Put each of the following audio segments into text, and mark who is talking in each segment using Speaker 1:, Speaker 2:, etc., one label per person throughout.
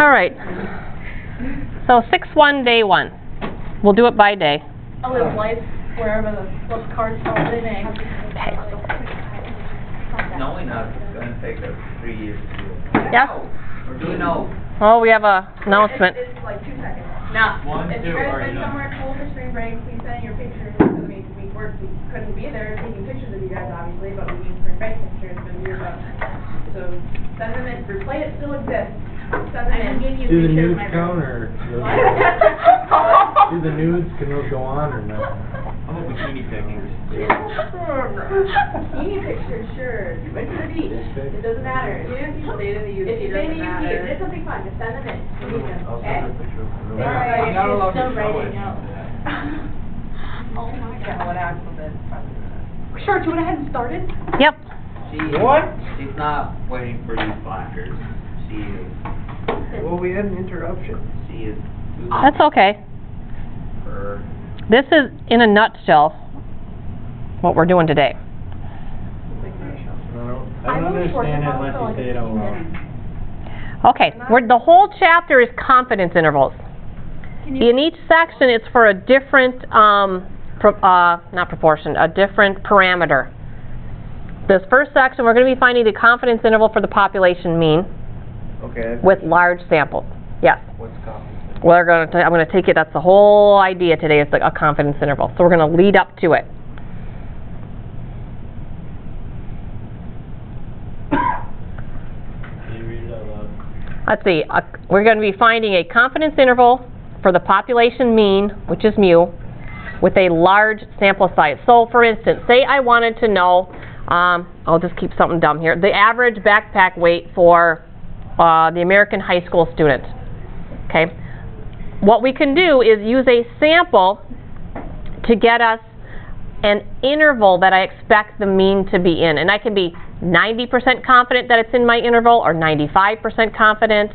Speaker 1: All right. So 6-1, day 1. We'll do it by day.
Speaker 2: I'll live life wherever the flip cards fall in.
Speaker 1: Okay.
Speaker 3: Knowing us, it's going to take us 3 years to do it.
Speaker 1: Yes?
Speaker 3: Or do we know?
Speaker 1: Oh, we have a announcement.
Speaker 2: It's like 2 seconds. Now, if you guys been somewhere cool for spring break, please send your pictures. I mean, we couldn't be there taking pictures of you guys, obviously, but we need spring break pictures for the year up. So send them in. Replay it still exists. Send them in.
Speaker 4: Do the nudes count, or do the nudes, can those go on, or no?
Speaker 3: I'm a bikini pictures.
Speaker 2: Bikini pictures, sure. You went to the beach. It doesn't matter. If you say to the UC, it's something fun. Just send them in. We need them. Okay?
Speaker 3: I'm not allowed to
Speaker 2: Still
Speaker 3: show
Speaker 2: writing
Speaker 3: it.
Speaker 2: out. Oh my God. What Axel did. Sure, you went ahead and started?
Speaker 1: Yep.
Speaker 3: She's not waiting for you slackers. She is.
Speaker 4: Well, we had an interruption.
Speaker 3: She is.
Speaker 1: That's okay.
Speaker 3: Her.
Speaker 1: This is, in a nutshell, what we're doing today.
Speaker 4: I don't understand it unless you say it out loud.
Speaker 1: Okay, the whole chapter is confidence intervals. In each section, it's for a different, not proportion, a different parameter. This first section, we're going to be finding the confidence interval for the population mean.
Speaker 4: Okay.
Speaker 1: With large samples. Yes.
Speaker 4: What's confidence?
Speaker 1: I'm going to take it, that's the whole idea today, is a confidence interval. So we're going to lead up to it.
Speaker 4: Can you read it out loud?
Speaker 1: Let's see, we're going to be finding a confidence interval for the population mean, which is mu, with a large sample size. So for instance, say I wanted to know, I'll just keep something dumb here, the average backpack weight for the American high school student. Okay. What we can do is use a sample to get us an interval that I expect the mean to be in. And I can be 90% confident that it's in my interval, or 95% confident,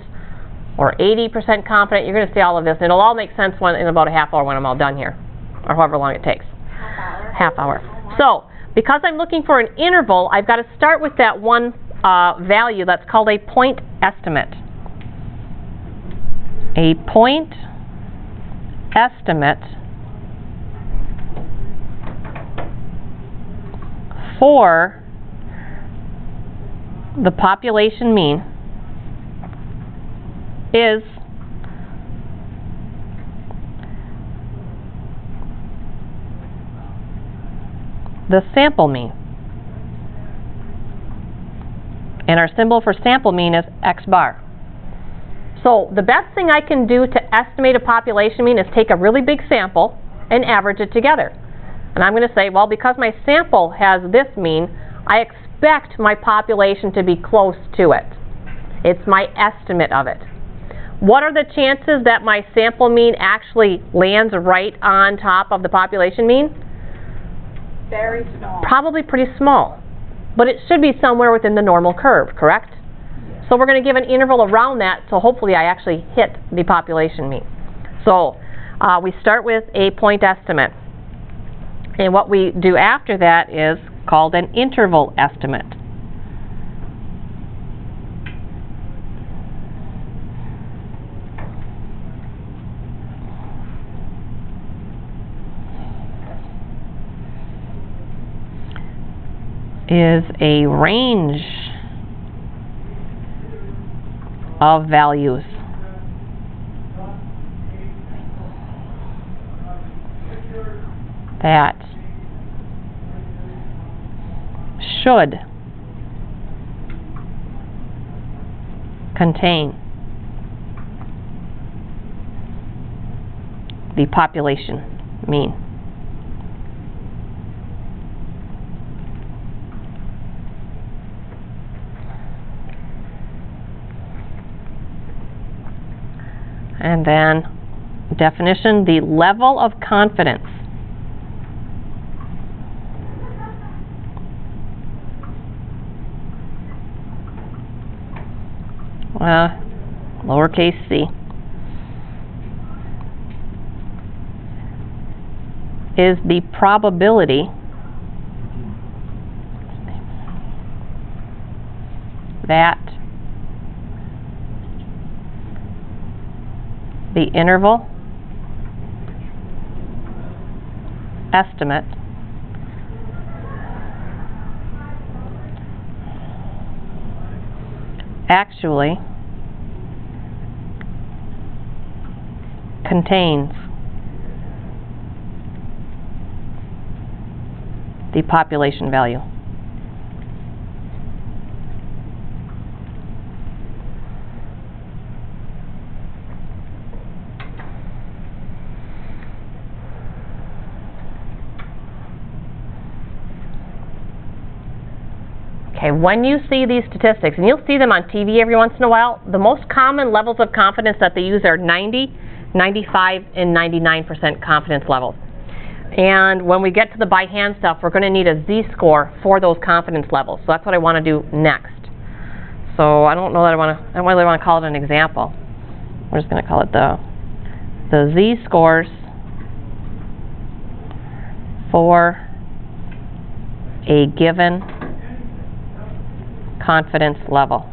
Speaker 1: or 80% confident. You're going to see all of this. And it'll all make sense in about a half hour when I'm all done here, or however long it takes. Half hour. So, because I'm looking for an interval, I've got to start with that one value that's called a point estimate. A point estimate for the population mean is the sample mean. And our symbol for sample mean is X bar. So the best thing I can do to estimate a population mean is take a really big sample and average it together. And I'm going to say, well, because my sample has this mean, I expect my population to be close to it. It's my estimate of it. What are the chances that my sample mean actually lands right on top of the population mean?
Speaker 2: Very small.
Speaker 1: Probably pretty small. But it should be somewhere within the normal curve, correct? So we're going to give an interval around that, so hopefully I actually hit the population mean. So we start with a point estimate. And what we do after that is called an interval estimate. Is a range of values that should contain the population mean. And then definition, the level of confidence lowercase c is the probability that the interval estimate actually contains the population value. Okay, when you see these statistics, and you'll see them on TV every once in a while, the most common levels of confidence that they use are 90, 95, and 99% confidence levels. And when we get to the by hand stuff, we're going to need a z-score for those confidence levels. So that's what I want to do next. So I don't know that I don't really want to call it an example. We're just going to call it the z-scores for a given confidence level.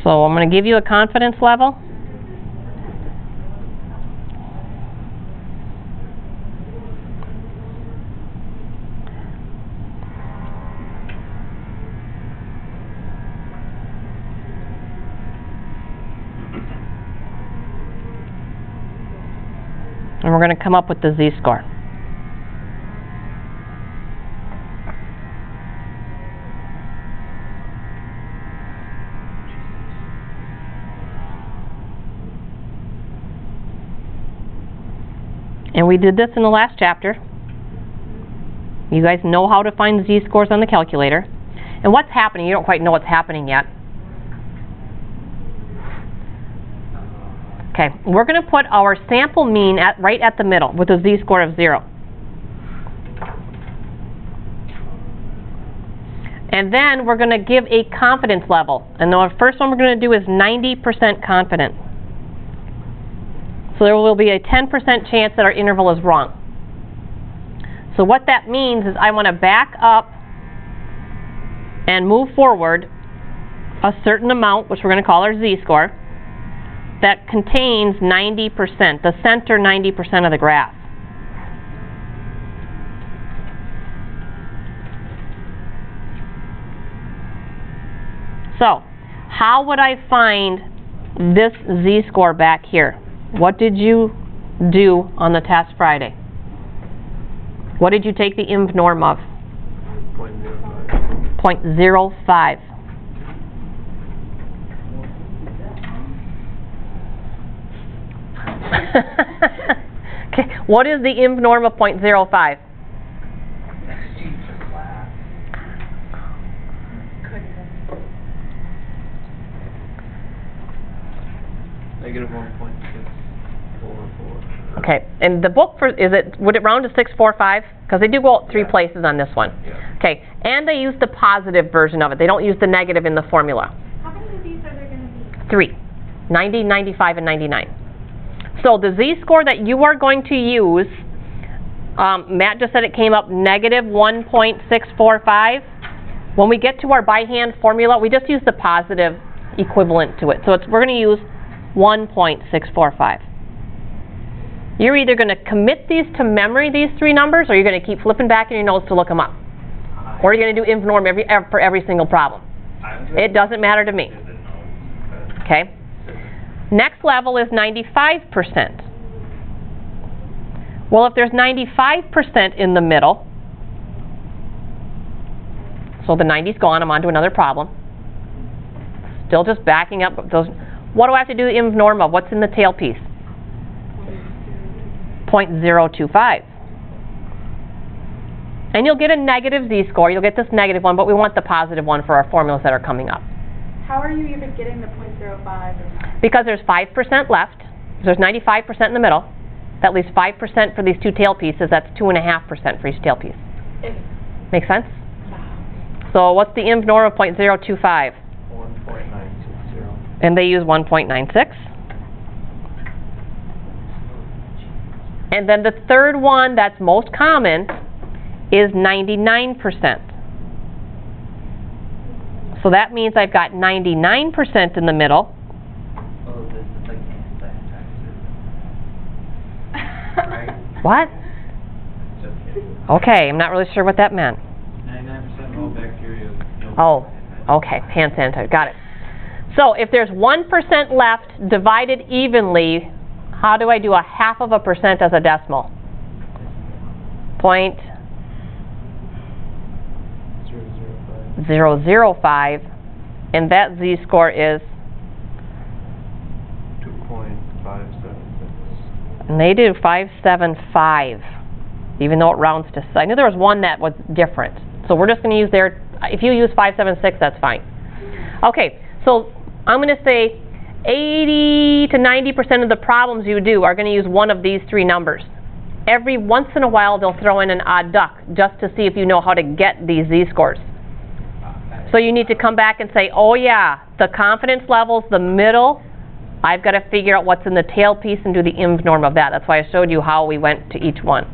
Speaker 1: So I'm going to give you a confidence level. And we're going to come up with the z-score. And we did this in the last chapter. You guys know how to find z-scores on the calculator. And what's happening, you don't quite know what's happening yet. Okay, we're going to put our sample mean right at the middle with a z-score of 0. And then we're going to give a confidence level. And the first one we're going to do is 90% confident. So there will be a 10% chance that our interval is wrong. So what that means is I want to back up and move forward a certain amount, which we're going to call our z-score, that contains 90%, the center 90% of the graph. So, how would I find this z-score back here? What did you do on the test Friday? What did you take the inv norm of? 0.05. Okay, what is the inv norm of 0.05?
Speaker 4: Negative 1.644.
Speaker 1: Okay, and the book would it round to 645? Because they do go out 3 places on this one.
Speaker 4: Yeah.
Speaker 1: Okay, and they use the positive version of it. They don't use the negative in the formula.
Speaker 2: How many of these are there going to be?
Speaker 1: 3, 90, 95, and 99. So the z-score that you are going to use, Matt just said it came up negative 1.645. When we get to our by hand formula, we just use the positive equivalent to it. So we're going to use 1.645. You're either going to commit these to memory, these 3 numbers, or you're going to keep flipping back in your notes to look them up. Or you're going to do inv norm for every single problem. It doesn't matter to me. Okay? Next level is 95%. Well, if there's 95% in the middle, so the 90's gone, I'm on to another problem. Still just backing up those. What do I have to do the inv norm of? What's in the tail piece? 0.025. And you'll get a negative z-score. You'll get this negative one, but we want the positive one for our formulas that are coming up.
Speaker 2: How are you even getting the 0.05?
Speaker 1: Because there's 5% left. There's 95% in the middle. That leaves 5% for these 2 tail pieces. That's 2.5% for each tail piece. Make sense? So what's the inv norm of 0.025?
Speaker 4: 1.960.
Speaker 1: And they use 1.96. And then the third one that's most common is 99%. So that means I've got 99% in the middle.
Speaker 3: Oh, this is like
Speaker 4: Right?
Speaker 1: What?
Speaker 3: Just kidding.
Speaker 1: Okay, I'm not really sure what that meant.
Speaker 4: 99% of all bacteria.
Speaker 1: Oh, okay, hand sanitizer, got it. So if there's 1% left divided evenly, how do I do a half of a percent as a decimal? 0.005, and that z-score is,
Speaker 4: 2.576.
Speaker 1: and they do 575, even though it rounds to, I knew there was one that was different. So we're just going to use their, if you use 576, that's fine. Okay, so I'm going to say 80 to 90% of the problems you do are going to use one of these three numbers. Every once in a while, they'll throw in an odd duck just to see if you know how to get these z-scores. So you need to come back and say, oh yeah, the confidence levels, the middle, I've got to figure out what's in the tail piece and do the inv norm of that. That's why I showed you how we went to each one.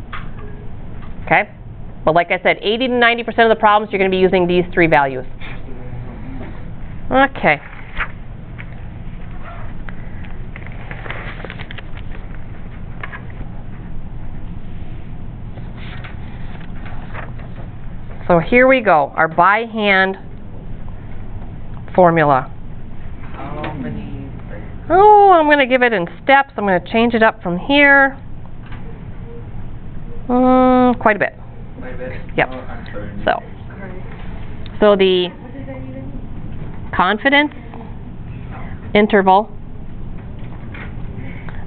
Speaker 1: Okay? But like I said, 80 to 90% of the problems, you're going to be using these three values. Okay. So here we go, our by hand formula.
Speaker 3: How many?
Speaker 1: Oh, I'm going to give it in steps. I'm going to change it up from here. Quite a bit.
Speaker 3: Wait a bit.
Speaker 1: Yep.
Speaker 3: Oh, I'm sorry.
Speaker 1: So the confidence interval.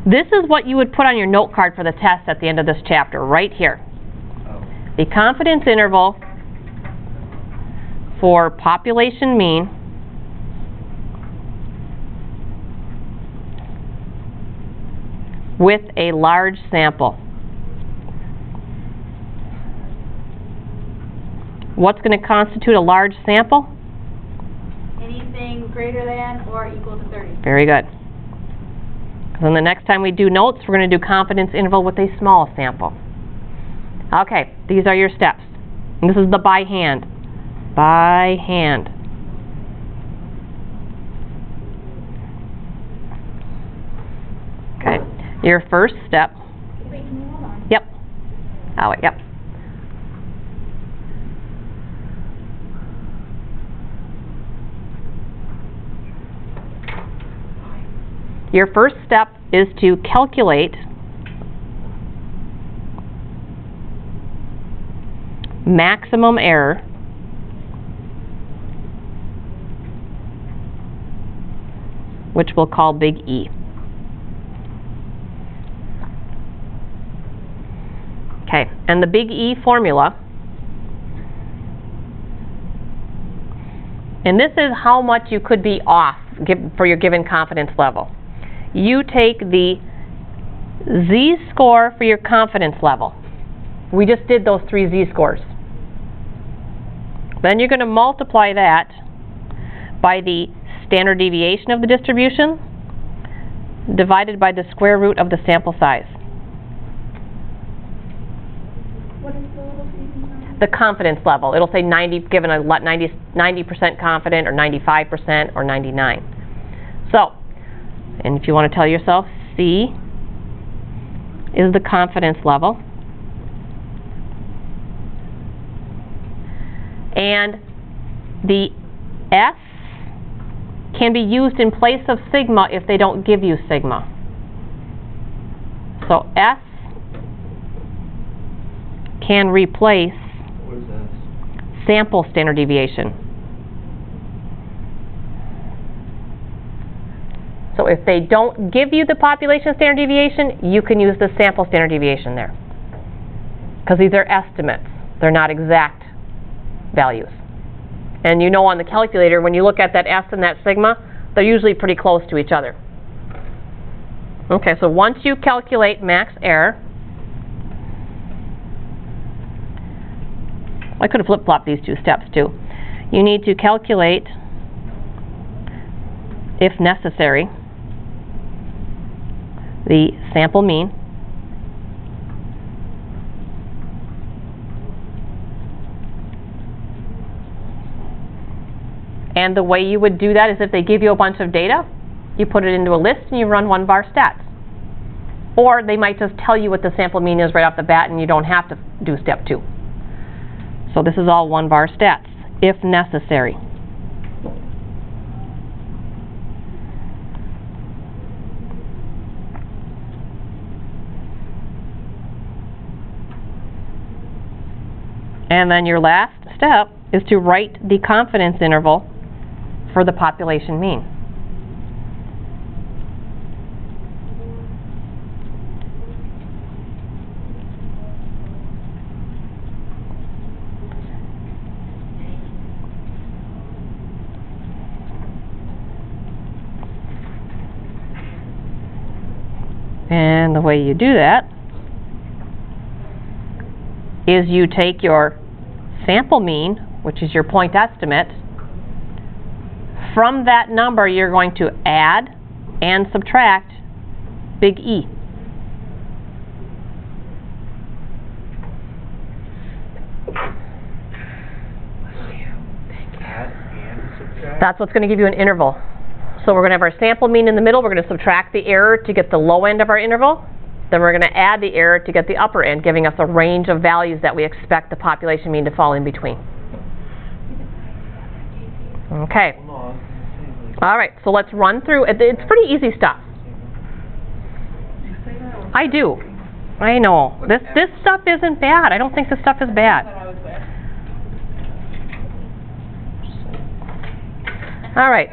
Speaker 1: This is what you would put on your note card for the test at the end of this chapter, right here.
Speaker 3: Oh.
Speaker 1: The confidence interval for population mean with a large sample. What's going to constitute a large sample?
Speaker 2: Anything greater than or equal to 30.
Speaker 1: Very good. Because then the next time we do notes, we're going to do confidence interval with a small sample. Okay, these are your steps. And this is the by hand. By hand. Okay, your first step.
Speaker 2: Wait, can you hold on?
Speaker 1: Yep. Oh, yep. Your first step is to calculate maximum error which we'll call big E. Okay, and the big E formula, and this is how much you could be off for your given confidence level. You take the z-score for your confidence level. We just did those three z-scores. Then you're going to multiply that by the standard deviation of the distribution divided by the square root of the sample size.
Speaker 2: What is the little c?
Speaker 1: The confidence level. It'll say 90, given a 90% confident or 95% or 99. So, and if you want to tell yourself, C is the confidence level. And the S can be used in place of sigma if they don't give you sigma. So S can replace
Speaker 3: What is that?
Speaker 1: sample standard deviation. So if they don't give you the population standard deviation, you can use the sample standard deviation there. Because these are estimates. They're not exact values. And you know on the calculator, when you look at that S and that sigma, they're usually pretty close to each other. Okay, so once you calculate max error, I could have flip-flopped these two steps too. You need to calculate, if necessary, the sample mean And the way you would do that is if they give you a bunch of data, you put it into a list and you run one var stats. Or they might just tell you what the sample mean is right off the bat and you don't have to do step 2. So this is all one var stats, if necessary. And then your last step is to write the confidence interval for the population mean. And the way you do that is you take your sample mean, which is your point estimate. From that number, you're going to add and subtract big E.
Speaker 4: Add and subtract?
Speaker 1: That's what's going to give you an interval. So we're going to have our sample mean in the middle. We're going to subtract the error to get the low end of our interval. Then we're going to add the error to get the upper end, giving us a range of values that we expect the population mean to fall in between. Okay. All right, so let's run through. It's pretty easy stuff. I do. I know. This stuff isn't bad. I don't think this stuff is bad. All right.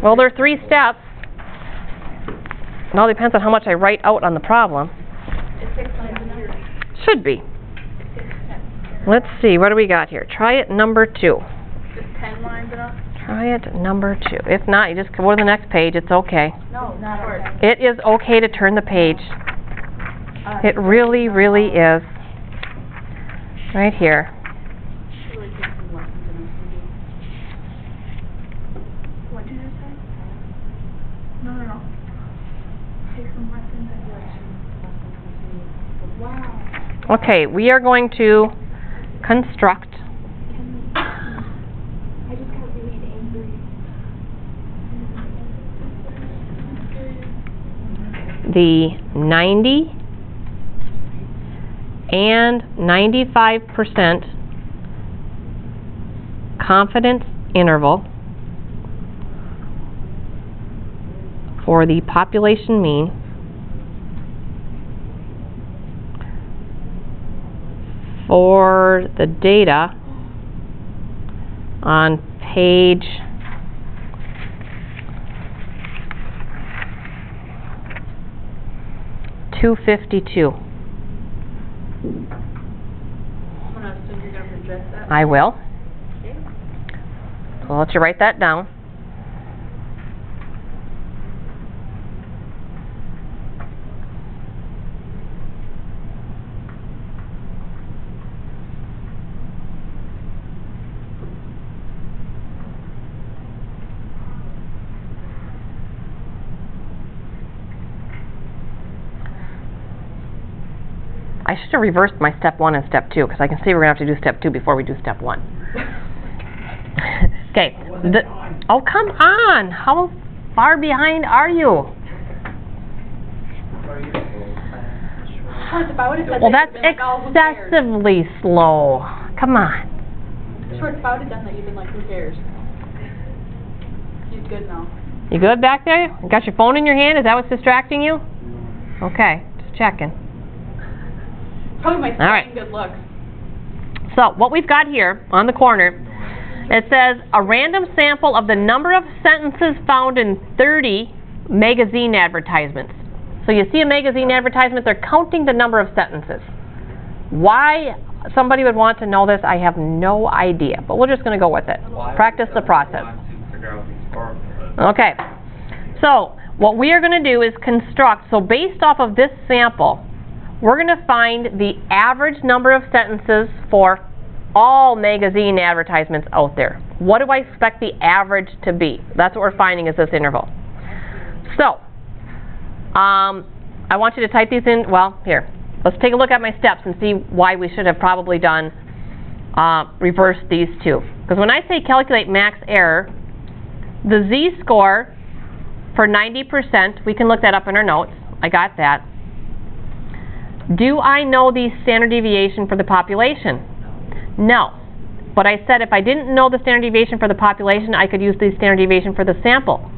Speaker 1: Well, there are 3 steps. It all depends on how much I write out on the problem. Should be. Let's see, what do we got here? Try it number 2.
Speaker 2: Is 10 lines enough?
Speaker 1: Try it number 2. If not, you just go to the next page. It's okay.
Speaker 2: No, not short.
Speaker 1: It is okay to turn the page. It really, really is. Right here.
Speaker 2: What did you say? No. Take some lessons and Wow.
Speaker 1: Okay, we are going to construct
Speaker 2: I just got really angry.
Speaker 1: the 90 and 95% confidence interval for the population mean for the data on page 252.
Speaker 2: I'm gonna assume you're gonna project that.
Speaker 1: I will. So I'll let you write that down. I should have reversed my step 1 and step 2 because I can see we're going to have to do step 2 before we do step 1. Okay. Oh, come on! How far behind are you?
Speaker 2: Short about it,
Speaker 1: Well, that's excessively slow. Come on.
Speaker 2: Short about it, then that you've been like, who cares? He's good now.
Speaker 1: You good back there? You got your phone in your hand? Is that what's distracting you? Okay, just checking.
Speaker 2: Probably my
Speaker 1: All right.
Speaker 2: good looks.
Speaker 1: So what we've got here on the corner, it says a random sample of the number of sentences found in 30 magazine advertisements. So you see a magazine advertisement, they're counting the number of sentences. Why somebody would want to know this, I have no idea, but we're just going to go with it. Practice the process. Okay, so what we are going to do is construct, so based off of this sample, we're going to find the average number of sentences for all magazine advertisements out there. What do I expect the average to be? That's what we're finding is this interval. So, I want you to type these in. Well, here. Let's take a look at my steps and see why we should have probably done reverse these two. Because when I say calculate max error, the z-score for 90%, we can look that up in our notes. I got that. Do I know the standard deviation for the population? No. But I said if I didn't know the standard deviation for the population, I could use the standard deviation for the sample.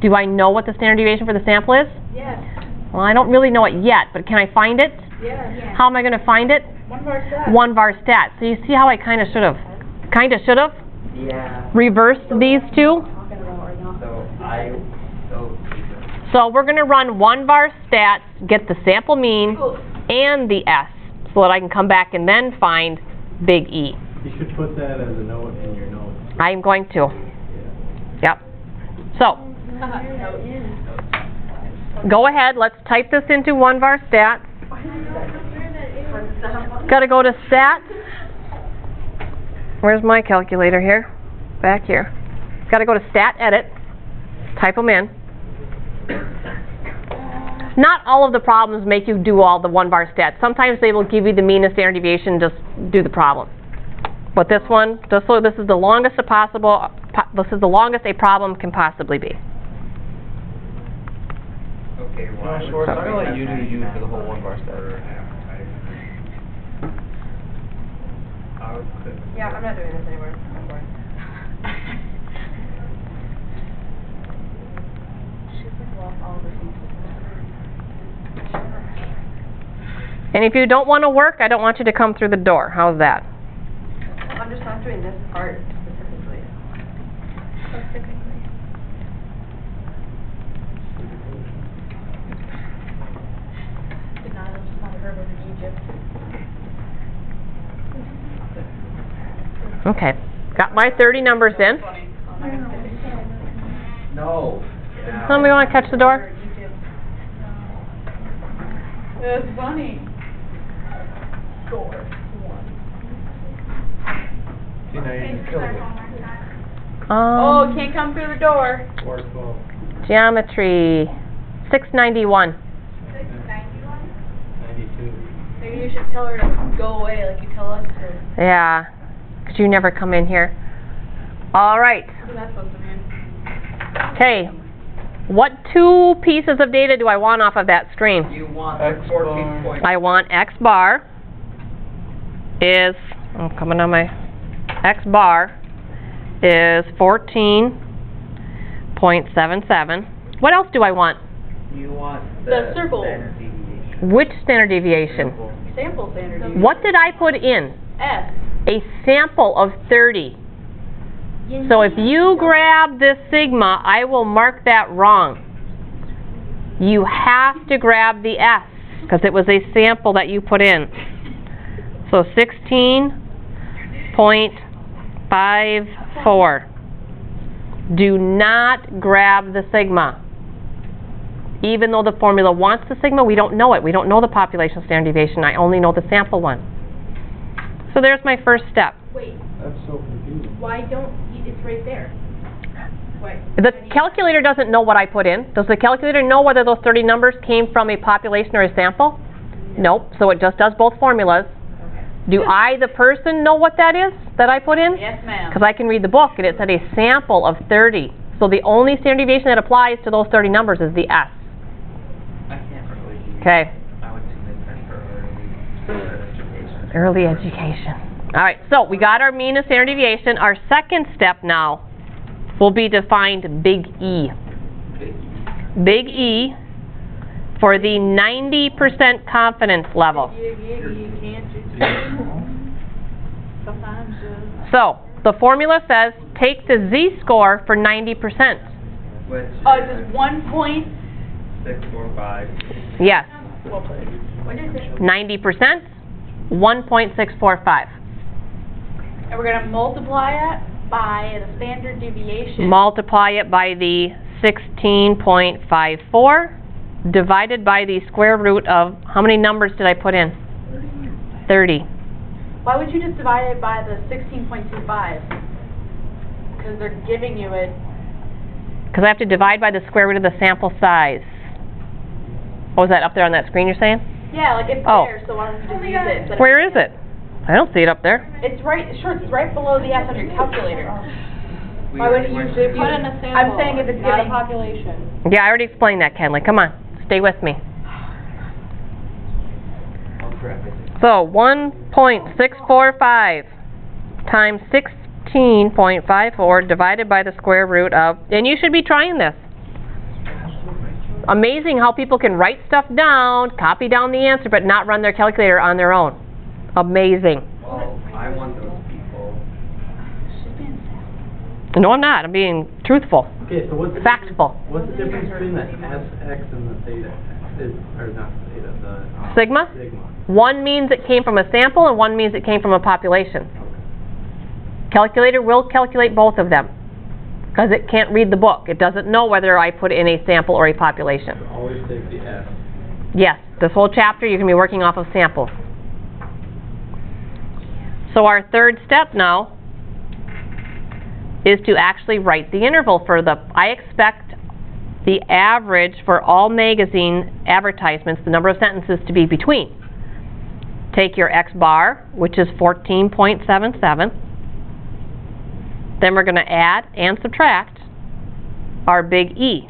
Speaker 1: Do I know what the standard deviation for the sample is?
Speaker 2: Yes.
Speaker 1: Well, I don't really know it yet, but can I find it?
Speaker 2: Yes.
Speaker 1: How am I going to find it?
Speaker 2: One var stat.
Speaker 1: One var stat. So you see how I kind of should have
Speaker 3: Yeah.
Speaker 1: reversed these two? So we're going to run one var stats, get the sample mean and the S, so that I can come back and then find big E.
Speaker 4: You should put that as a note in your notes.
Speaker 1: I'm going to. Yep. So, go ahead, let's type this into one var stats. Got to go to stats. Where's my calculator here? Back here. Got to go to stat edit. Type them in. Not all of the problems make you do all the one var stats. Sometimes they will give you the mean and standard deviation, just do the problem. But this one, this is the longest a possible. This is the longest a problem can possibly be.
Speaker 3: Okay, well,
Speaker 5: Schwartz, I'm gonna let you do you for the whole one bar stat.
Speaker 2: Yeah, I'm not doing this anymore. I'm bored. She's like lost all of her things.
Speaker 1: And if you don't want to work, I don't want you to come through the door. How's that?
Speaker 2: I'm just not doing this part specifically. Denial's not her over Egypt.
Speaker 1: Okay. Got my 30 numbers in.
Speaker 3: No.
Speaker 1: Somebody want to catch the door?
Speaker 2: It was funny. Score.
Speaker 5: See, now you just killed it.
Speaker 2: Oh, can't come through the door.
Speaker 4: Or 12.
Speaker 1: Geometry, 691.
Speaker 4: 92.
Speaker 2: Maybe you should tell her to go away like you tell us to.
Speaker 1: Yeah, because you never come in here. All right.
Speaker 2: What's that supposed to mean?
Speaker 1: Okay. What two pieces of data do I want off of that screen?
Speaker 3: You want
Speaker 5: X
Speaker 3: the 14 point.
Speaker 1: I want X bar is, I'm coming on my, X bar is 14.77. What else do I want?
Speaker 3: You want
Speaker 2: The circle.
Speaker 3: standard deviation.
Speaker 1: Which standard deviation?
Speaker 2: Sample standard deviation.
Speaker 1: What did I put in?
Speaker 2: S.
Speaker 1: A sample of 30. So if you grab this sigma, I will mark that wrong. You have to grab the S, because it was a sample that you put in. So 16.54. Do not grab the sigma. Even though the formula wants the sigma, we don't know it. We don't know the population standard deviation. I only know the sample one. So there's my first step.
Speaker 2: Wait,
Speaker 4: That's so confusing.
Speaker 2: why don't you, it's right there. Wait.
Speaker 1: The calculator doesn't know what I put in. Does the calculator know whether those 30 numbers came from a population or a sample? Nope. So it just does both formulas. Do I, the person, know what that is that I put in?
Speaker 2: Yes, ma'am.
Speaker 1: Because I can read the book and it said a sample of 30. So the only standard deviation that applies to those 30 numbers is the S.
Speaker 3: I can't really do.
Speaker 1: Okay.
Speaker 3: I went to Midland for education.
Speaker 1: Early education. All right, so we got our mean and standard deviation. Our second step now will be to find big E. Big E for the 90% confidence level.
Speaker 2: Sometimes,
Speaker 1: So the formula says take the z-score for 90%.
Speaker 3: Which
Speaker 2: just 1 point.
Speaker 3: 645.
Speaker 1: Yes,
Speaker 2: What is it?
Speaker 1: 90%, 1.645.
Speaker 2: And we're gonna multiply it by the standard deviation.
Speaker 1: Multiply it by the 16.54 divided by the square root of, how many numbers did I put in? 30.
Speaker 2: Why would you just divide it by the 16.25? Because they're giving you it.
Speaker 1: Because I have to divide by the square root of the sample size. What was that up there on that screen you're saying?
Speaker 2: Yeah, like it's
Speaker 1: Oh.
Speaker 2: there, so why don't you just use it? But
Speaker 1: Where is it? I don't see it up there.
Speaker 2: It's right, sure, it's right below the S on your calculator.
Speaker 3: We-
Speaker 2: Why wouldn't you
Speaker 3: we're-
Speaker 2: usually put in a sample? I'm saying if it's
Speaker 6: not a
Speaker 2: giving.
Speaker 6: population.
Speaker 1: Yeah, I already explained that, Kenley. Come on, stay with me.
Speaker 3: Oh crap, I think.
Speaker 1: So 1.645 times 16.54 divided by the square root of, and you should be trying this. Amazing how people can write stuff down, copy down the answer, but not run their calculator on their own. Amazing.
Speaker 3: Well, I want those people.
Speaker 1: No, I'm not. I'm being truthful,
Speaker 4: Okay, so what's the
Speaker 1: factful.
Speaker 4: what's the difference between the SX and the theta? Or not the theta, the
Speaker 1: Sigma?
Speaker 4: sigma.
Speaker 1: One means it came from a sample, and one means it came from a population. Calculator will calculate both of them, because it can't read the book. It doesn't know whether I put in a sample or a population.
Speaker 4: So always take the S.
Speaker 1: Yes, this whole chapter you're going to be working off of samples. So our third step now is to actually write the interval for the, I expect the average for all magazine advertisements, the number of sentences to be between. Take your X bar, which is 14.77. Then we're going to add and subtract our big E.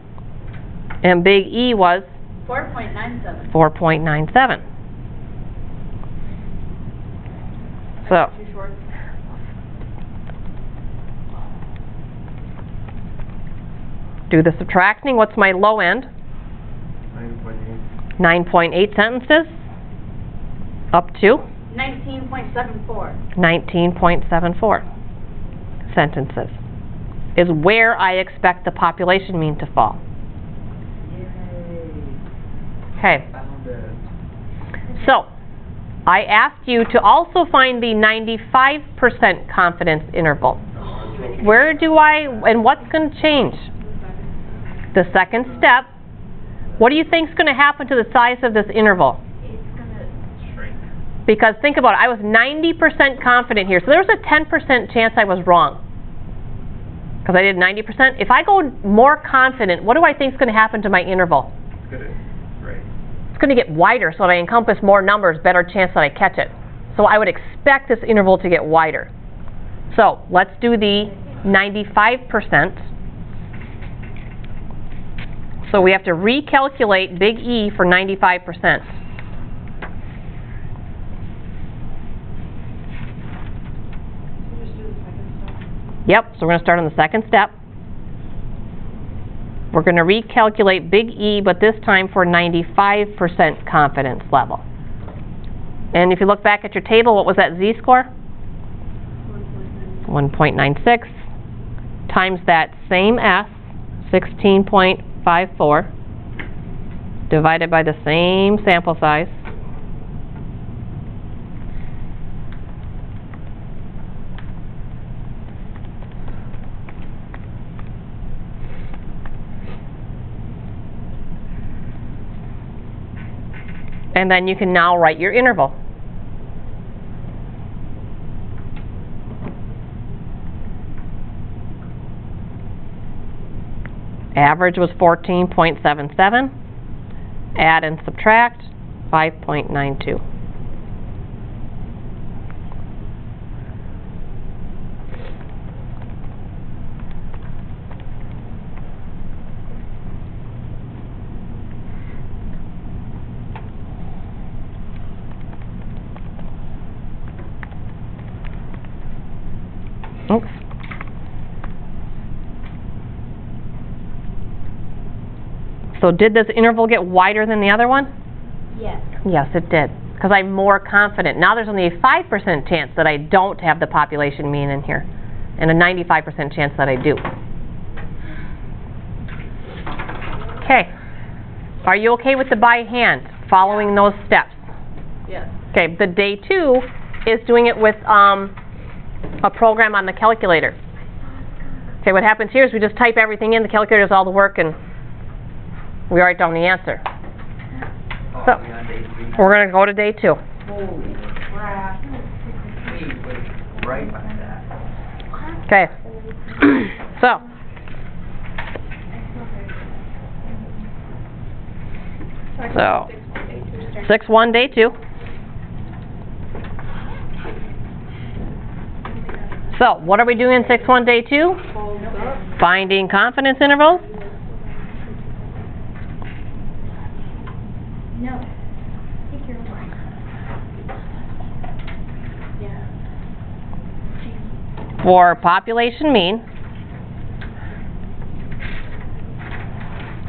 Speaker 1: And big E was
Speaker 2: 4.97.
Speaker 1: 4.97. So,
Speaker 2: Too short.
Speaker 1: do the subtracting. What's my low end?
Speaker 5: 9.8.
Speaker 1: 9.8 sentences. Up to
Speaker 2: 19.74.
Speaker 1: 19.74 sentences is where I expect the population mean to fall. Okay.
Speaker 3: Found it.
Speaker 1: So, I asked you to also find the 95% confidence interval. Where do I, and what's going to change? The second step, what do you think is going to happen to the size of this interval?
Speaker 3: Shrink.
Speaker 1: Because think about it, I was 90% confident here, so there's a 10% chance I was wrong. Because I did 90%. If I go more confident, what do I think is going to happen to my interval?
Speaker 3: It's good. Right.
Speaker 1: It's going to get wider so that I encompass more numbers, better chance that I catch it. So I would expect this interval to get wider. So let's do the 95%. So we have to recalculate big E for 95%. Yep, so we're going to start on the second step. We're going to recalculate big E, but this time for 95% confidence level. And if you look back at your table, what was that Z-score? 1.96 times that same S, 16.54, divided by the same sample size. And then you can now write your interval. Average was 14.77. Add and subtract 5.92. Oops. So did this interval get wider than the other one?
Speaker 2: Yes.
Speaker 1: Yes, it did, because I'm more confident. Now there's only a 5% chance that I don't have the population mean in here, and a 95% chance that I do. Okay. Are you okay with the by hand, following those steps?
Speaker 2: Yes.
Speaker 1: Okay, the day 2 is doing it with a program on the calculator. Okay, what happens here is we just type everything in, the calculator does all the work, and we write down the answer.
Speaker 3: Oh,
Speaker 1: So,
Speaker 3: we on day 3.
Speaker 1: we're going to go to day 2.
Speaker 3: Holy crap. We was right on that.
Speaker 1: Okay. So, So, 6-1, day 2. So, what are we doing in 6-1 day 2? Finding confidence intervals.
Speaker 2: No. Take your time. Yeah.
Speaker 1: For population mean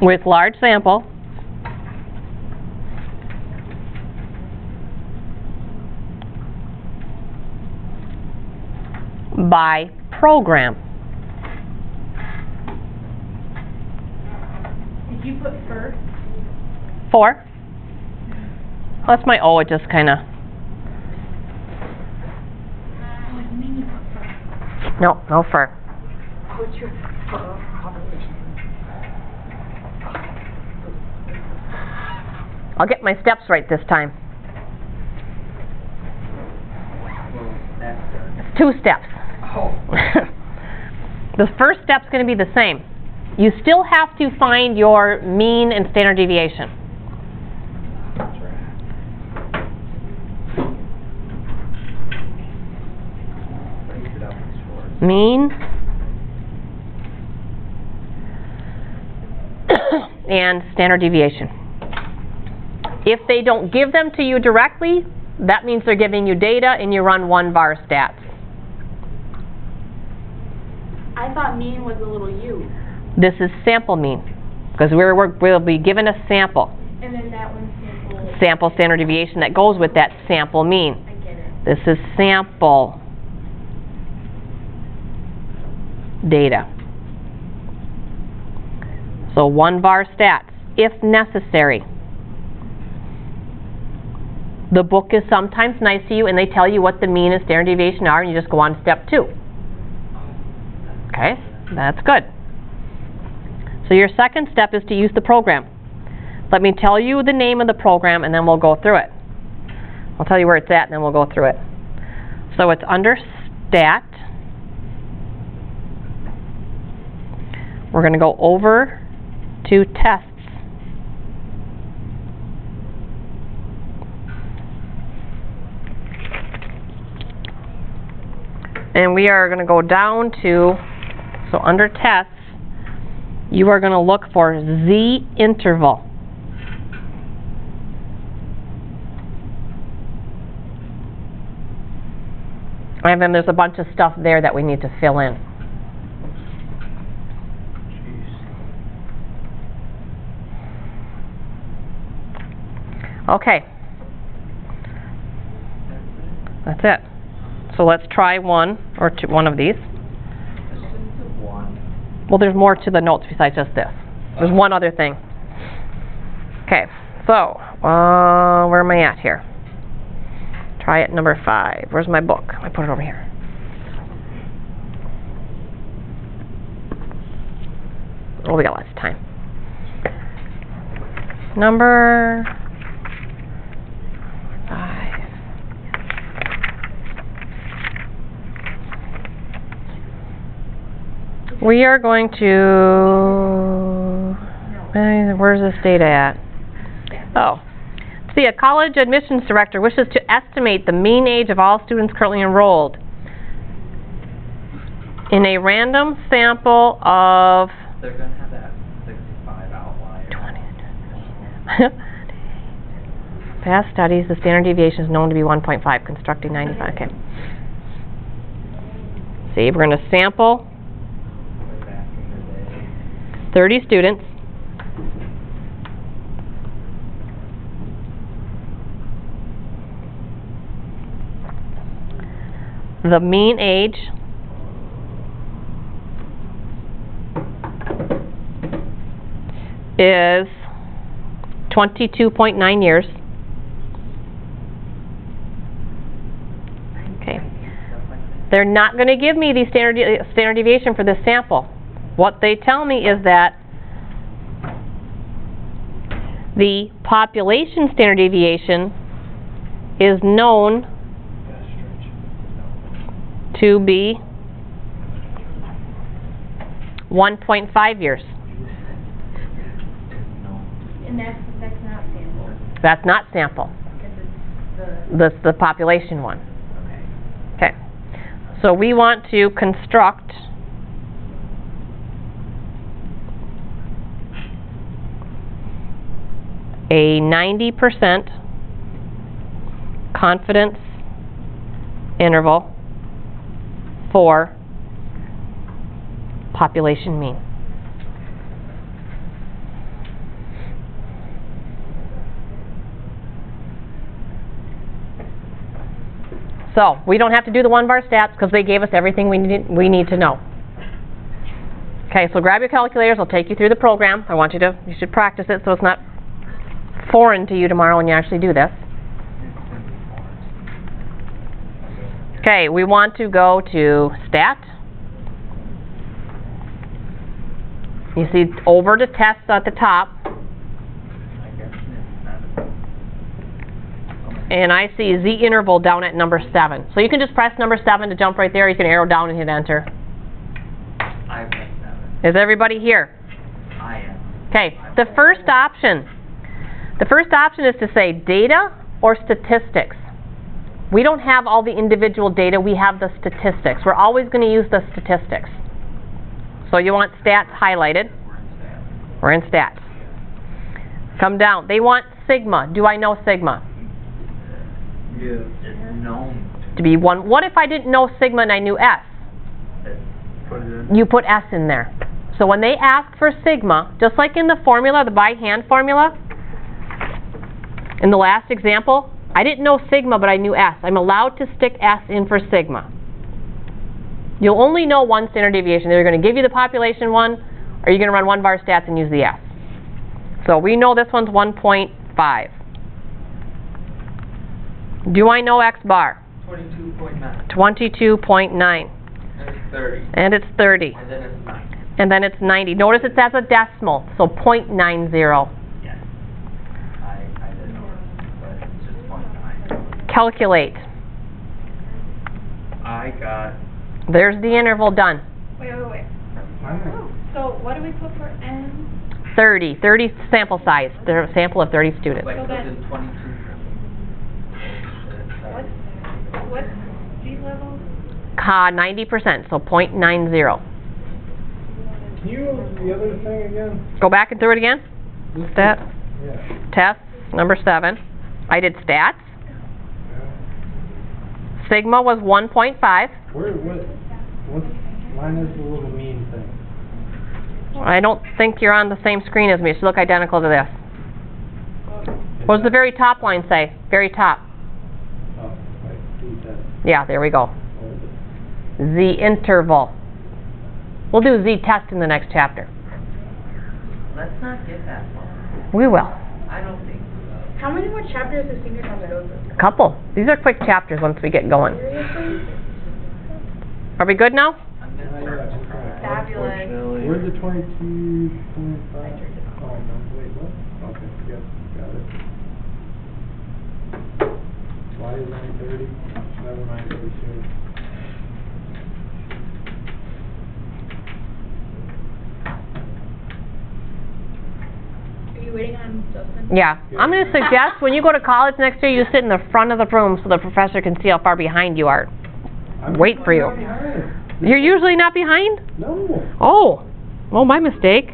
Speaker 1: with large sample by program.
Speaker 2: Did you put first?
Speaker 1: 4. That's my O, it just kind of...
Speaker 2: What do you mean you put first?
Speaker 1: No fur.
Speaker 2: What's your population?
Speaker 1: I'll get my steps right this time.
Speaker 3: Well, that's done.
Speaker 1: It's 2 steps.
Speaker 3: Oh.
Speaker 1: The first step's going to be the same. You still have to find your mean and standard deviation.
Speaker 3: That's right. Break it up in scores.
Speaker 1: Mean and standard deviation. If they don't give them to you directly, that means they're giving you data and you run 1 var stats.
Speaker 2: I thought mean was a little u.
Speaker 1: This is sample mean, because we'll be given a sample.
Speaker 2: And then that one's sample.
Speaker 1: Sample standard deviation that goes with that sample mean.
Speaker 2: I get it.
Speaker 1: This is sample data. So 1 var stats, if necessary. The book is sometimes nice to you and they tell you what the mean and standard deviation are and you just go on to step 2. Okay, that's good. So your second step is to use the program. Let me tell you the name of the program and then we'll go through it. I'll tell you where it's at and then we'll go through it. So it's under Stat. We're going to go over to Tests. And we are going to go down to, so under Tests, you are going to look for Z interval. And then there's a bunch of stuff there that we need to fill in. Okay. That's it. So let's try one or two, one of these. Well, there's more to the notes besides just this. There's one other thing. Okay, so where am I at here? Try it number 5. Where's my book? I put it over here. Oh, we got lots of time. Number 5. We are going to, where's this data at? Oh. See, a college admissions director wishes to estimate the mean age of all students currently enrolled in a random sample of
Speaker 3: They're going to have that 65 outlier.
Speaker 1: 20. Past studies, the standard deviation is known to be 1.5, constructing 95. Okay. See, we're going to sample 30 students. The mean age is 22.9 years. Okay. They're not going to give me the standard deviation for this sample. What they tell me is that the population standard deviation is known to be 1.5 years.
Speaker 2: And that's not sample.
Speaker 1: That's not sample.
Speaker 2: Because it's
Speaker 1: That's the population one.
Speaker 3: Okay.
Speaker 1: Okay. So we want to construct a 90% confidence interval for population mean. So, we don't have to do the one-bar stats because they gave us everything we need to know. Okay, so grab your calculators. I'll take you through the program. You should practice it so it's not foreign to you tomorrow when you actually do this. Okay, we want to go to stat. You see over to tests at the top. And I see Z interval down at number 7. So you can just press number 7 to jump right there. You can arrow down and hit enter.
Speaker 3: I pressed 7.
Speaker 1: Is everybody here?
Speaker 3: I am.
Speaker 1: Okay, the first option is to say data or statistics. We don't have all the individual data, we have the statistics. We're always going to use the statistics. So you want stats highlighted. We're in stats. Come down. They want sigma. Do I know sigma?
Speaker 4: Yeah.
Speaker 3: It's known
Speaker 1: To be 1. What if I didn't know sigma and I knew S?
Speaker 3: to
Speaker 4: Put it in.
Speaker 1: You put S in there. So when they ask for sigma, just like in the formula, the by hand formula, in the last example, I didn't know sigma, but I knew S. I'm allowed to stick S in for sigma. You'll only know one standard deviation. They're going to give you the population one, or you're going to run one-bar stats and use the S. So we know this one's 1.5. Do I know X bar?
Speaker 3: 22.9.
Speaker 1: 22.9.
Speaker 3: And it's 30.
Speaker 1: And it's 30.
Speaker 3: And then it's 90.
Speaker 1: And then it's 90. Notice it says a decimal, so 0.90.
Speaker 3: Yes. I didn't know it, but it's just 0.9.
Speaker 1: Calculate.
Speaker 3: I got
Speaker 1: There's the interval done.
Speaker 2: Wait.
Speaker 4: I know.
Speaker 2: So what do we put for N?
Speaker 1: 30. 30 sample size. They're a sample of 30 students.
Speaker 3: like
Speaker 2: So then-
Speaker 3: within 22.
Speaker 2: What's G level?
Speaker 1: 90%, so 0.90.
Speaker 4: Can you do the other thing again?
Speaker 1: Go back and through it again.
Speaker 4: This
Speaker 1: Stat.
Speaker 4: is- Yeah.
Speaker 1: Test, number 7. I did stats. Sigma was 1.5.
Speaker 4: What's, mine is the little mean thing.
Speaker 1: I don't think you're on the same screen as me. It should look identical to this. What does the very top line say? Very top.
Speaker 4: Oh, right, see that.
Speaker 1: Yeah, there we go.
Speaker 4: What is it?
Speaker 1: Z interval. We'll do Z test in the next chapter.
Speaker 3: Let's not get that far.
Speaker 1: We will.
Speaker 3: I don't think so.
Speaker 2: How many more chapters does seniors have to go through?
Speaker 1: A couple. These are quick chapters once we get going.
Speaker 2: Seriously?
Speaker 1: Are we good now?
Speaker 3: I'm gonna
Speaker 4: Oh,
Speaker 3: start
Speaker 4: yeah.
Speaker 3: to cry.
Speaker 2: Fabulous.
Speaker 5: Unfortunately.
Speaker 4: Where's the 22.5? Oh, no, wait, what? Okay, yep, got it. Why is only 30? Never mind, pretty soon.
Speaker 2: Are you waiting on Justin?
Speaker 1: Yeah. I'm going to suggest when you go to college next year, you sit in the front of the room so the professor can see how far behind you are.
Speaker 4: I'm
Speaker 1: Wait for you.
Speaker 4: not behind.
Speaker 1: You're usually not behind?
Speaker 4: No.
Speaker 1: Oh. Oh, my mistake.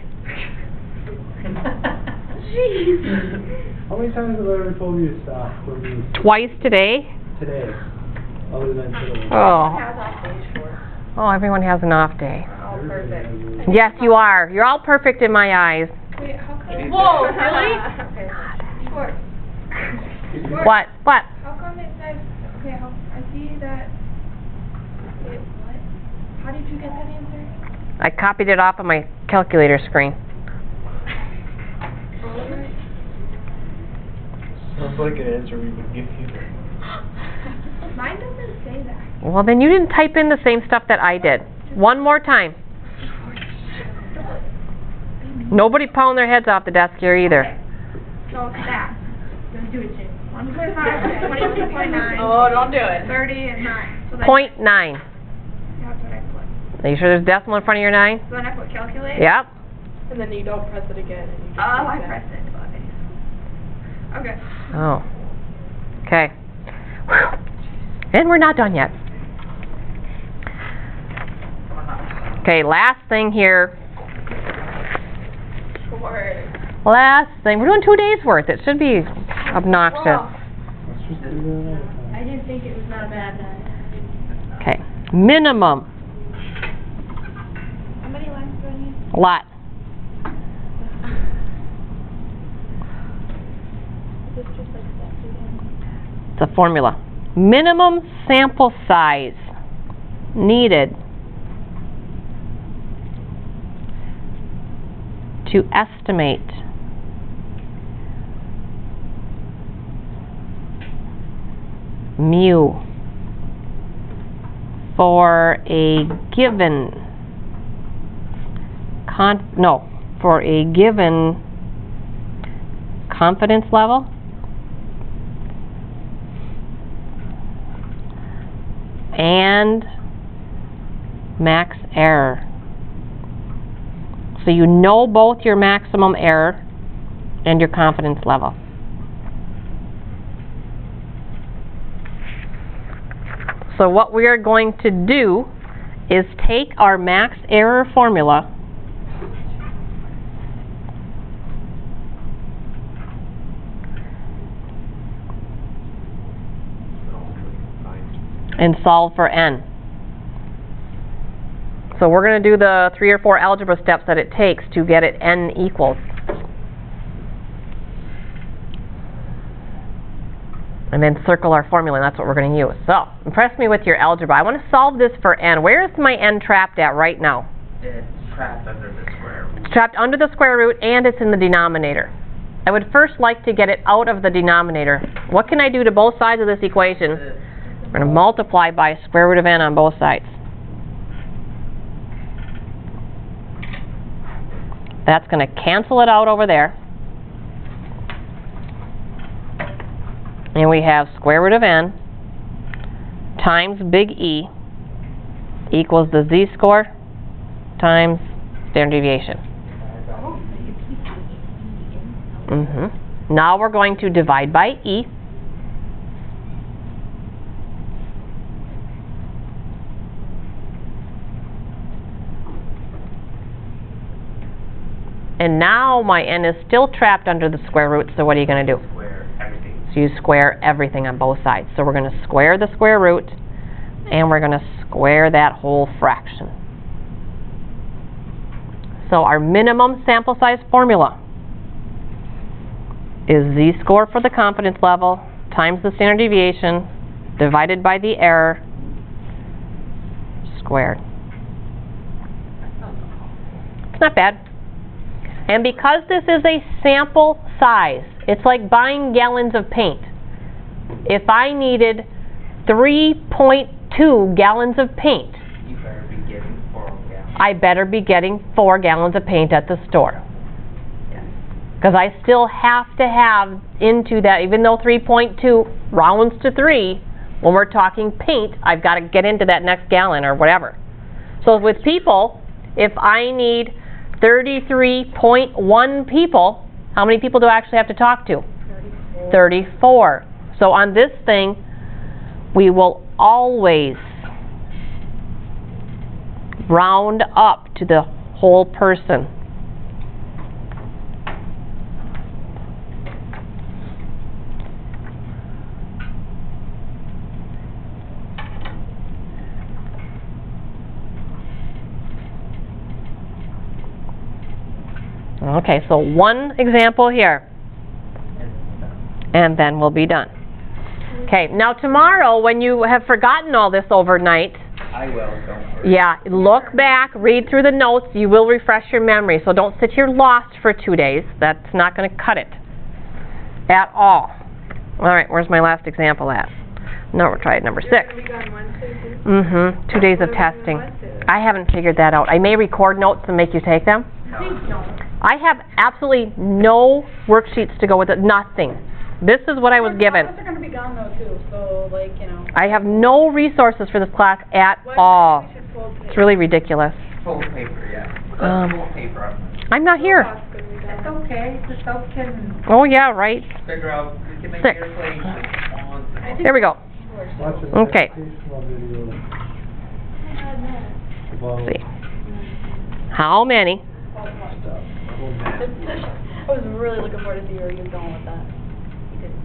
Speaker 2: Jeez.
Speaker 4: How many times have I ever told you to stop for me
Speaker 1: Twice today?
Speaker 4: today? Other than today.
Speaker 1: Oh.
Speaker 2: Has off stage for.
Speaker 1: Oh, everyone has an off day.
Speaker 2: Oh, perfect.
Speaker 1: Yes, you are. You're all perfect in my eyes.
Speaker 2: Wait, how come?
Speaker 3: It is
Speaker 2: Whoa,
Speaker 3: there.
Speaker 2: really? Okay. Sport.
Speaker 1: What? What?
Speaker 2: How come it says, okay, I see that, wait, what? How did you get that answer?
Speaker 1: I copied it off of my calculator screen.
Speaker 5: Sounds like an answer we would give you.
Speaker 2: Mine doesn't say that.
Speaker 1: Well, then you didn't type in the same stuff that I did. One more time. Nobody pound their heads off the desk here either.
Speaker 2: So it's that. Let's do it, Jim. 1.5, 22.9. Oh, don't do it. 30 and 9. So that's,
Speaker 1: 0.9.
Speaker 2: that's what I put.
Speaker 1: Are you sure there's a decimal in front of your 9?
Speaker 2: So then I put calculate.
Speaker 1: Yep.
Speaker 6: And then you don't press it again. And you just
Speaker 2: Oh,
Speaker 6: do
Speaker 2: I
Speaker 6: that.
Speaker 2: pressed it. Okay.
Speaker 1: Oh. Okay. Whew. And we're not done yet. Okay, last thing here.
Speaker 2: Sure.
Speaker 1: Last thing. We're doing 2 days worth. It should be obnoxious.
Speaker 4: Let's just do that.
Speaker 2: I didn't think it was not a bad night.
Speaker 1: Okay. Minimum.
Speaker 2: How many lines do I need?
Speaker 1: A lot.
Speaker 2: Is this just like steps again?
Speaker 1: It's a formula. Minimum sample size needed to estimate mu for a given for a given confidence level and max error. So you know both your maximum error and your confidence level. So what we are going to do is take our max error formula and solve for n. So we're going to do the 3 or 4 algebra steps that it takes to get it n equals. And then circle our formula, and that's what we're going to use. So, impress me with your algebra. I want to solve this for n. Where is my n trapped at right now?
Speaker 3: It's trapped under the square root.
Speaker 1: It's trapped under the square root, and it's in the denominator. I would first like to get it out of the denominator. What can I do to both sides of this equation? We're going to multiply by square root of n on both sides. That's going to cancel it out over there. And we have square root of n times big E equals the z-score times standard deviation. Now we're going to divide by E. And now my n is still trapped under the square root, so what are you going to do?
Speaker 3: Square everything.
Speaker 1: So you square everything on both sides. So we're going to square the square root, and we're going to square that whole fraction. So our minimum sample size formula is z-score for the confidence level times the standard deviation divided by the error squared. It's not bad. And because this is a sample size, it's like buying gallons of paint. If I needed 3.2 gallons of paint,
Speaker 3: You better be getting 4 gallons.
Speaker 1: I better be getting 4 gallons of paint at the store. Because I still have to have into that, even though 3.2 rounds to 3, when we're talking paint, I've got to get into that next gallon or whatever. So with people, if I need 33.1 people, how many people do I actually have to talk to? 34. So on this thing, we will always round up to the whole person. Okay, so one example here, and then we'll be done. Okay, now tomorrow, when you have forgotten all this overnight,
Speaker 3: I will, don't worry.
Speaker 1: yeah, look back, read through the notes, you will refresh your memory. So don't sit here lost for 2 days. That's not going to cut it at all. All right, where's my last example at? No, we'll try it number 6.
Speaker 6: We got Wednesday too?
Speaker 1: 2 days of
Speaker 6: What are we doing
Speaker 1: testing.
Speaker 6: Wednesday?
Speaker 1: I haven't figured that out. I may record notes and make you take them. I have absolutely no worksheets to go with it, nothing. This is what I was given.
Speaker 2: Are going to be gone though too, so like, you know.
Speaker 1: I have no resources for this class at
Speaker 6: Wednesday
Speaker 1: all.
Speaker 6: we should fold
Speaker 1: It's really ridiculous.
Speaker 3: Full paper, yeah.
Speaker 1: Um,
Speaker 3: Full paper.
Speaker 1: I'm not here.
Speaker 6: That's good, we got
Speaker 3: It's
Speaker 6: it.
Speaker 3: okay, just don't can
Speaker 1: Oh yeah, right.
Speaker 3: figure out, we can make
Speaker 1: 6.
Speaker 3: your equation on.
Speaker 1: There we go.
Speaker 4: Watch an
Speaker 1: Okay.
Speaker 4: educational video. About
Speaker 1: See. How many
Speaker 6: I was really looking forward to see where you was going with that. You didn't.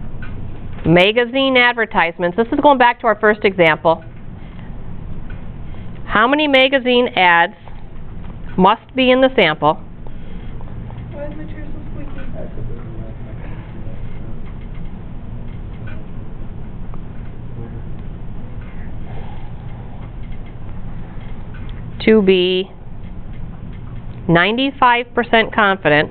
Speaker 1: magazine advertisements, this is going back to our first example. How many magazine ads must be in the sample
Speaker 6: Why is my chair so squeaky?
Speaker 1: to be 95% confident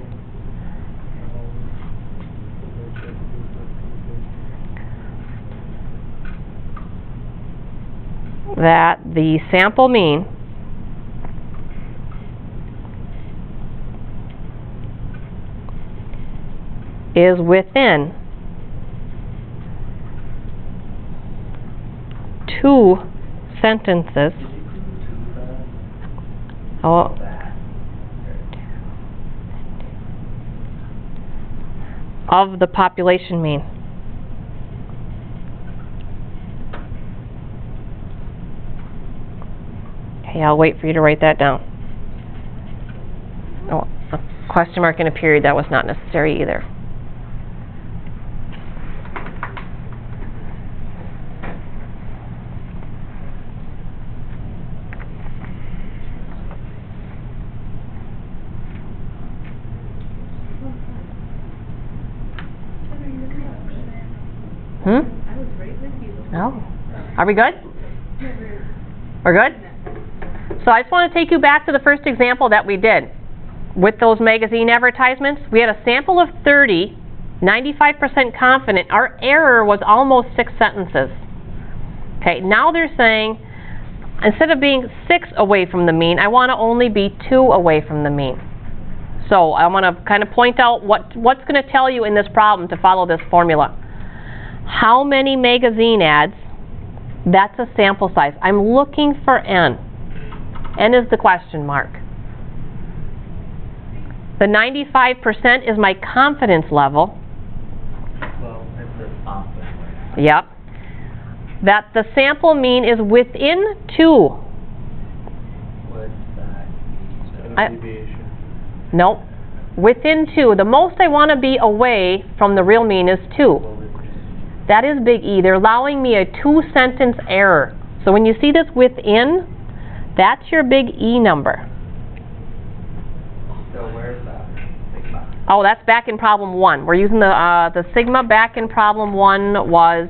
Speaker 1: that the sample mean is within 2 sentences of the population mean. Okay, I'll wait for you to write that down. Oh, a question mark in a period, that was not necessary either.
Speaker 6: I was right with you.
Speaker 1: Oh. Are we good? We're good? So I just want to take you back to the first example that we did. With those magazine advertisements, we had a sample of 30, 95% confident. Our error was almost 6 sentences. Okay, now they're saying, instead of being 6 away from the mean, I want to only be 2 away from the mean. So I want to kind of point out what's going to tell you in this problem to follow this formula. How many magazine ads? That's a sample size. I'm looking for N. N is the question mark. The 95% is my confidence level.
Speaker 3: Well, it's a confidence.
Speaker 1: Yep. That the sample mean is within 2.
Speaker 3: What's that?
Speaker 5: Standard deviation.
Speaker 1: Nope. Within 2. The most I want to be away from the real mean is 2. That is big E. They're allowing me a 2-sentence error. So when you see this within, that's your big E number.
Speaker 3: So where's that? Sigma.
Speaker 1: Oh, that's back in problem 1. We're using the sigma back in problem 1 was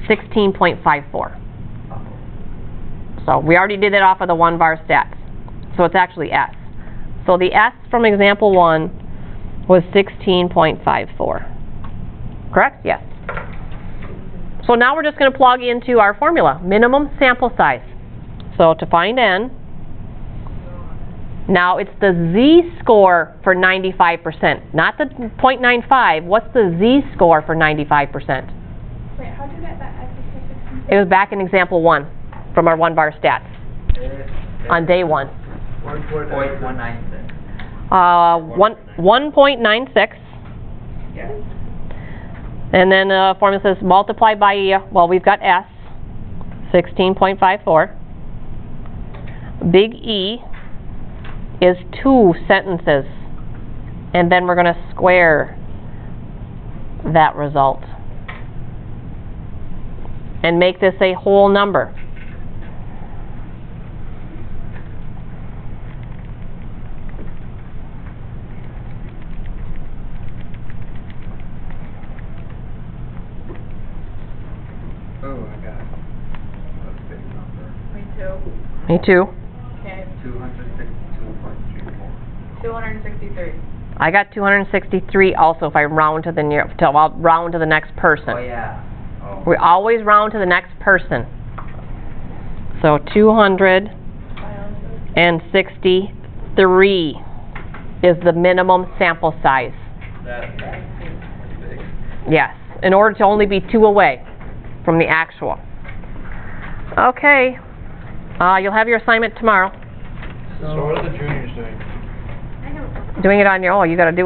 Speaker 1: 16.54. So we already did it off of the 1-var stats. So it's actually S. So the S from example 1 was 16.54. Correct? Yes. So now we're just going to plug into our formula, minimum sample size. So to find N, now it's the Z-score for 95%, not the 0.95. What's the Z-score for 95%?
Speaker 2: Wait, how'd you get that S
Speaker 1: It was back in example 1 from our 1-var stats on day 1.
Speaker 3: 0.196.
Speaker 1: 1.96.
Speaker 3: Yes.
Speaker 1: And then the formula says multiply by, well, we've got S, 16.54. Big E is 2 sentences. And then we're going to square that result. And make this a whole number.
Speaker 3: Oh, I got it. That's a big number.
Speaker 6: Me too.
Speaker 1: Me too.
Speaker 6: Okay.
Speaker 3: 262.34.
Speaker 6: 263.
Speaker 1: I got 263 also if I round to the I'll round to the next person.
Speaker 3: Oh, yeah. Oh.
Speaker 1: We always round to the next person. So 263 is the minimum sample size.
Speaker 3: That's big.
Speaker 1: Yes, in order to only be 2 away from the actual. Okay, you'll have your assignment tomorrow.
Speaker 5: So what are the juniors doing?
Speaker 1: Doing it on your own, you got to do it.